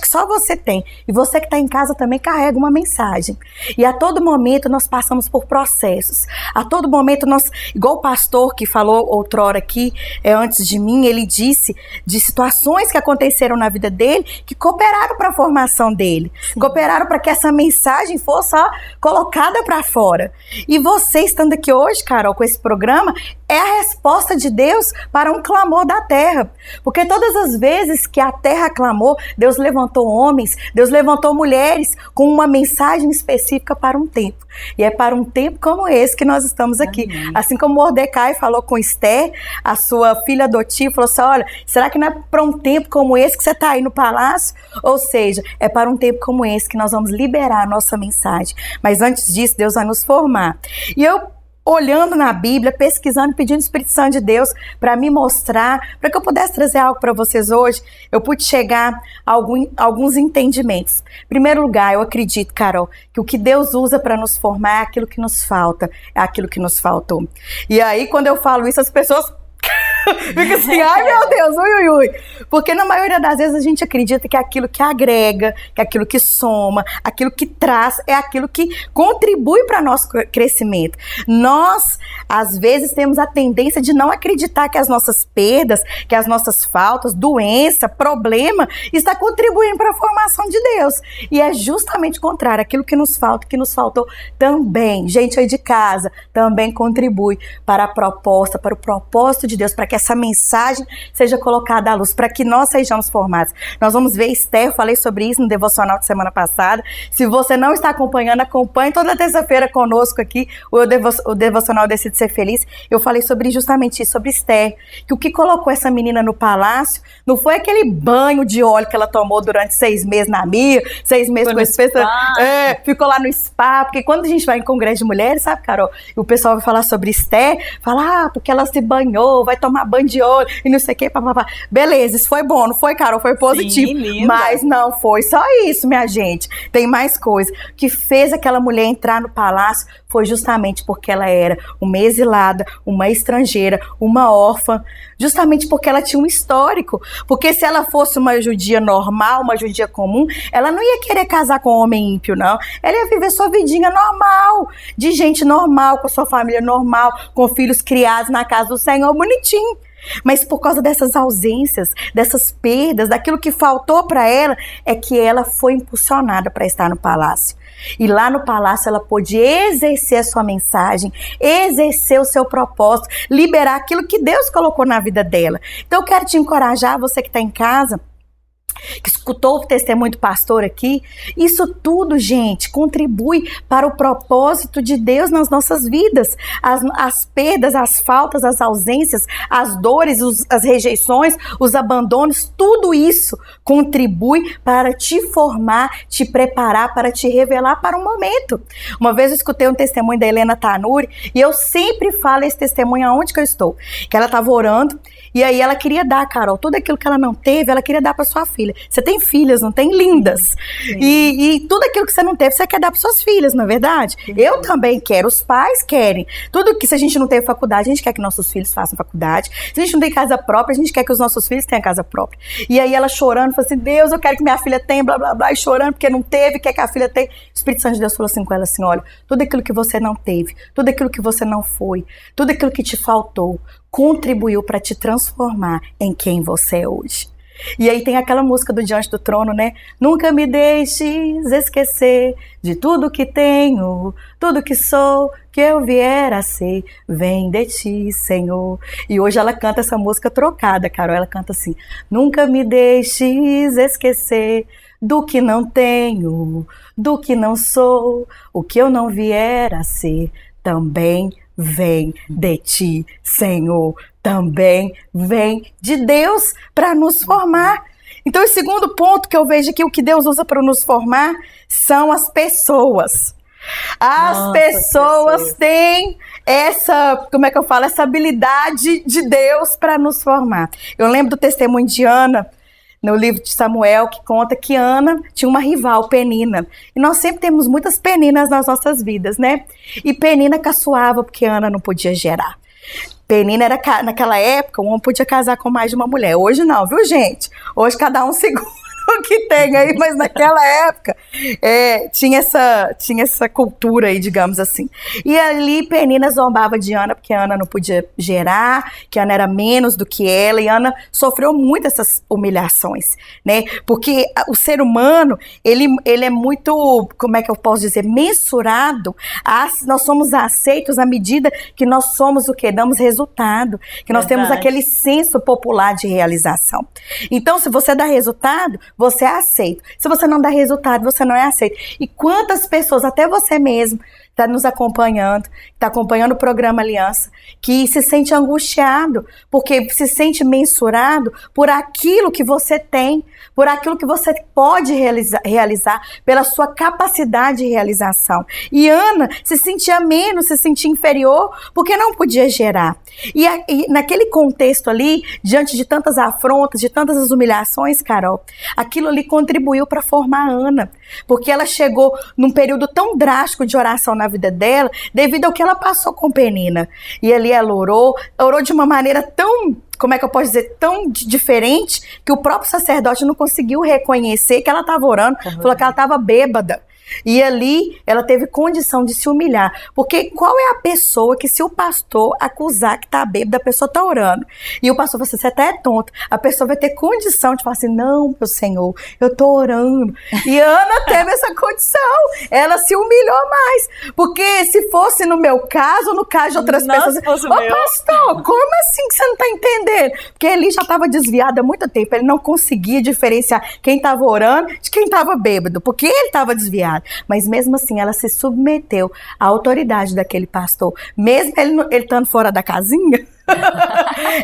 S3: que só você tem. E você que está em casa também carrega uma mensagem. E a todo momento nós passamos por processos. A todo momento nós, igual o pastor que falou outrora aqui, antes de mim, ele disse de situações que aconteceram na vida dele, que cooperaram para a formação dele. Sim. Cooperaram para que essa mensagem fosse colocada para fora. E você estando aqui hoje, Carol, com esse programa, é a resposta de Deus para um clamor da terra. Porque todas as vezes que a terra clamou, Deus levantou homens, Deus levantou mulheres com uma mensagem específica para um tempo. E é para um tempo como esse que nós estamos aqui. Amém. Assim como Mordecai falou com Esther, a sua filha adotiva, falou assim, olha, será que não é para um tempo como esse que você está aí no palácio? Ou seja, é para um tempo como esse que nós vamos liberar a nossa mensagem. Mas antes disso, Deus vai nos formar. E eu, olhando na Bíblia, pesquisando, pedindo o Espírito Santo de Deus para me mostrar, para que eu pudesse trazer algo para vocês hoje, eu pude chegar a alguns entendimentos. Em primeiro lugar, eu acredito, Carol, que o que Deus usa para nos formar é aquilo que nos falta, é aquilo que nos faltou. E aí, quando eu falo isso, as pessoas fica assim, ai meu Deus, ui, ui, ui. Porque na maioria das vezes a gente acredita que aquilo que agrega, que aquilo que soma, aquilo que traz, é aquilo que contribui para nosso crescimento. Nós, às vezes, temos a tendência de não acreditar que as nossas perdas, que as nossas faltas, doença, problema, está contribuindo para a formação de Deus. E é justamente o contrário, aquilo que nos falta, que nos faltou também, gente aí de casa, também contribui para a proposta, para o propósito de Deus, para que essa mensagem seja colocada à luz, para que nós sejamos formados. Nós vamos ver Esther, eu falei sobre isso no devocional de semana passada. Se você não está acompanhando, acompanhe toda terça-feira conosco aqui, o devocional Decide Ser Feliz. Eu falei sobre justamente isso, sobre Esther, que o que colocou essa menina no palácio não foi aquele banho de óleo que ela tomou durante 6 meses na Mia, 6 meses com esse pessoal, ficou lá no spa, porque quando a gente vai em congresso de mulheres, sabe, Carol, e o pessoal vai falar sobre Esther, fala, porque ela se banhou, vai tomar banho de óleo e não sei o que, papapá. Beleza, isso foi bom, não foi, Carol? Foi positivo. Sim, mas não foi só isso, minha gente. Tem mais coisa. O que fez aquela mulher entrar no palácio foi justamente porque ela era uma exilada, uma estrangeira, uma órfã, justamente porque ela tinha um histórico. Porque se ela fosse uma judia normal, uma judia comum, ela não ia querer casar com um homem ímpio, não. Ela ia viver sua vidinha normal, de gente normal, com sua família normal, com filhos criados na casa do Senhor, bonitinho. Mas por causa dessas ausências, dessas perdas, daquilo que faltou para ela, é que ela foi impulsionada para estar no palácio. E lá no palácio ela pôde exercer a sua mensagem, exercer o seu propósito, liberar aquilo que Deus colocou na vida dela. Então eu quero te encorajar, você que está em casa, que escutou o testemunho do pastor aqui, isso tudo, gente, contribui para o propósito de Deus nas nossas vidas. As perdas, as faltas, as ausências, as dores, as rejeições, os abandonos, tudo isso contribui para te formar, te preparar, para te revelar para um momento. Uma vez eu escutei um testemunho da Helena Tanuri, e eu sempre falo esse testemunho aonde que eu estou, que ela estava orando, e aí ela queria dar, Carol, tudo aquilo que ela não teve, ela queria dar para sua filha. Você tem filhas, não tem? Lindas. E tudo aquilo que você não teve, você quer dar para suas filhas, não é verdade? Sim. Eu também quero, os pais querem. Tudo que, se a gente não tem faculdade, a gente quer que nossos filhos façam faculdade. Se a gente não tem casa própria, a gente quer que os nossos filhos tenham casa própria. E aí ela chorando, falou assim, Deus, eu quero que minha filha tenha, blá, blá, blá, e chorando porque não teve, quer que a filha tenha. O Espírito Santo de Deus falou assim com ela assim, olha, tudo aquilo que você não teve, tudo aquilo que você não foi, tudo aquilo que te faltou, contribuiu para te transformar em quem você é hoje. E aí tem aquela música do Diante do Trono, né? Nunca me deixes esquecer de tudo que tenho, tudo que sou, que eu vier a ser, vem de ti, Senhor. E hoje ela canta essa música trocada, Carol. Ela canta assim, nunca me deixes esquecer do que não tenho, do que não sou, o que eu não vier a ser, também vem de ti, Senhor, também vem de Deus para nos formar. Então, o segundo ponto que eu vejo aqui, o que Deus usa para nos formar, são as pessoas. As pessoas têm essa, como é que eu falo, essa habilidade de Deus para nos formar. Eu lembro do testemunho de Ana, no livro de Samuel, que conta que Ana tinha uma rival, Penina. E nós sempre temos muitas Peninas nas nossas vidas, né? E Penina caçoava porque Ana não podia gerar. Penina era, naquela época, um homem podia casar com mais de uma mulher. Hoje não, viu, gente? Hoje cada um segura o que tem aí, mas naquela época tinha essa cultura aí, digamos assim. E ali Penina zombava de Ana, porque Ana não podia gerar, que Ana era menos do que ela, e Ana sofreu muito essas humilhações, né? Porque o ser humano, ele é muito, como é que eu posso dizer, mensurado, nós somos aceitos à medida que nós somos o quê? Damos resultado, que nós temos aquele senso popular de realização. Então, se você dá resultado, você é aceito. Se você não dá resultado, você não é aceito. E quantas pessoas, até você mesmo, está nos acompanhando, está acompanhando o programa Aliança, que se sente angustiado, porque se sente mensurado por aquilo que você tem, por aquilo que você pode realizar, pela sua capacidade de realização. E Ana se sentia menos, se sentia inferior, porque não podia gerar. E naquele contexto ali, diante de tantas afrontas, de tantas humilhações, Carol, aquilo ali contribuiu para formar a Ana, porque ela chegou num período tão drástico de oração na vida dela, devido ao que ela passou com Penina. E ali ela orou de uma maneira tão, como é que eu posso dizer, tão diferente, que o próprio sacerdote não conseguiu reconhecer que ela estava orando, falou que ela estava bêbada. E ali ela teve condição de se humilhar, porque qual é a pessoa que, se o pastor acusar que tá bêbada, a pessoa tá orando, e o pastor fala assim, você até é tonto, a pessoa vai ter condição de falar assim, não, meu Senhor, eu tô orando. E Ana teve essa condição, ela se humilhou mais, porque se fosse no meu caso, no caso de outras pessoas, pastor, como assim que você não tá entendendo? Porque ele já estava desviado há muito tempo, ele não conseguia diferenciar quem estava orando de quem estava bêbado, porque ele estava desviado. Mas mesmo assim, ela se submeteu à autoridade daquele pastor. Mesmo ele estando fora da casinha,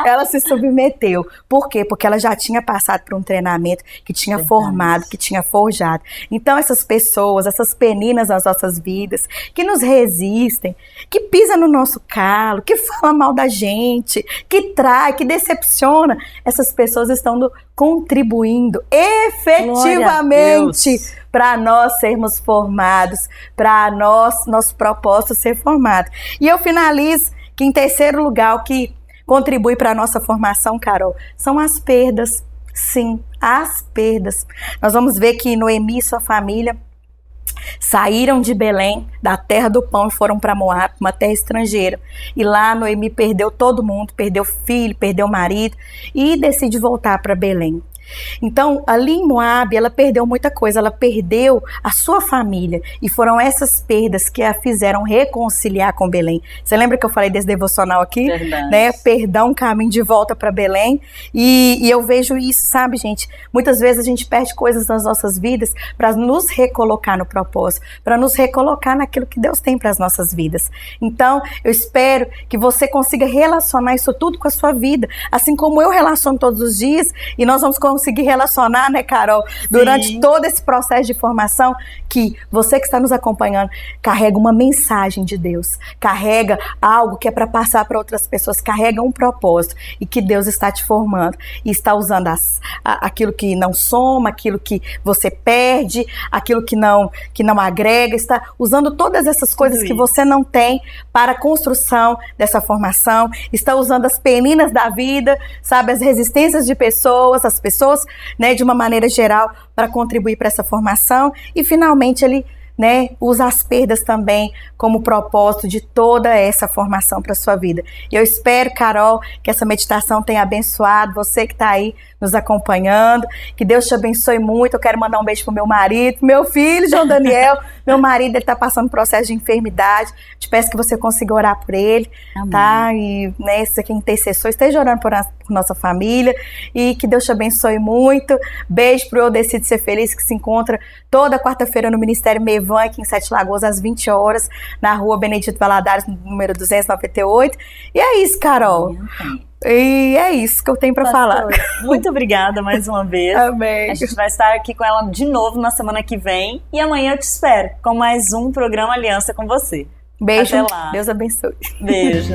S3: ela se submeteu. Por quê? Porque ela já tinha passado por um treinamento que tinha formado, que tinha forjado. Então essas pessoas, essas peninas nas nossas vidas, que nos resistem, que pisam no nosso calo, que falam mal da gente, que trai, que decepciona, essas pessoas estão contribuindo efetivamente para nós sermos formados, para nosso propósito ser formado. E eu finalizo que, em terceiro lugar, o que contribui para a nossa formação, Carol, são as perdas. Sim, as perdas. Nós vamos ver que Noemi e sua família saíram de Belém, da terra do pão, e foram para Moab, uma terra estrangeira. E lá Noemi perdeu todo mundo, perdeu filho, perdeu marido, e decide voltar para Belém. Então, ali em Moab, ela perdeu muita coisa, ela perdeu a sua família, e foram essas perdas que a fizeram reconciliar com Belém. Você lembra que eu falei desse devocional aqui?
S1: Verdade.
S3: Né? Perdão, caminho de volta para Belém, e eu vejo isso, sabe, gente? Muitas vezes a gente perde coisas nas nossas vidas para nos recolocar no propósito, para nos recolocar naquilo que Deus tem para as nossas vidas. Então, eu espero que você consiga relacionar isso tudo com a sua vida, assim como eu relaciono todos os dias, e nós vamos conseguir relacionar, né, Carol, durante todo esse processo de formação, que você que está nos acompanhando carrega uma mensagem de Deus, carrega algo que é para passar para outras pessoas, carrega um propósito, e que Deus está te formando e está usando aquilo que não soma, aquilo que você perde, aquilo que não agrega, está usando todas essas coisas que você não tem para a construção dessa formação, está usando as peninas da vida, sabe, as resistências de pessoas, as pessoas, né, de uma maneira geral, para contribuir para essa formação. E finalmente ele né, usa as perdas também como propósito de toda essa formação para sua vida. E eu espero, Carol, que essa meditação tenha abençoado você que está aí nos acompanhando, que Deus te abençoe muito. Eu quero mandar um beijo pro meu marido, meu filho, João Daniel. Meu marido, ele está passando um processo de enfermidade. Te peço que você consiga orar por ele, amém, tá? E, né, se você é intercessor, esteja orando por nossa família, e que Deus te abençoe muito. Beijo pro Eu Decido Ser Feliz, que se encontra toda quarta-feira no Ministério Mevan, aqui em Sete Lagoas, às 20 horas, na rua Benedito Valadares, número 298. E é isso, Carol. E é isso que eu tenho para falar.
S1: Muito obrigada mais uma vez.
S3: Amém.
S1: A gente vai estar aqui com ela de novo na semana que vem. E amanhã eu te espero com mais um programa Aliança com você.
S3: Beijo.
S1: Até lá.
S3: Deus abençoe.
S1: Beijo.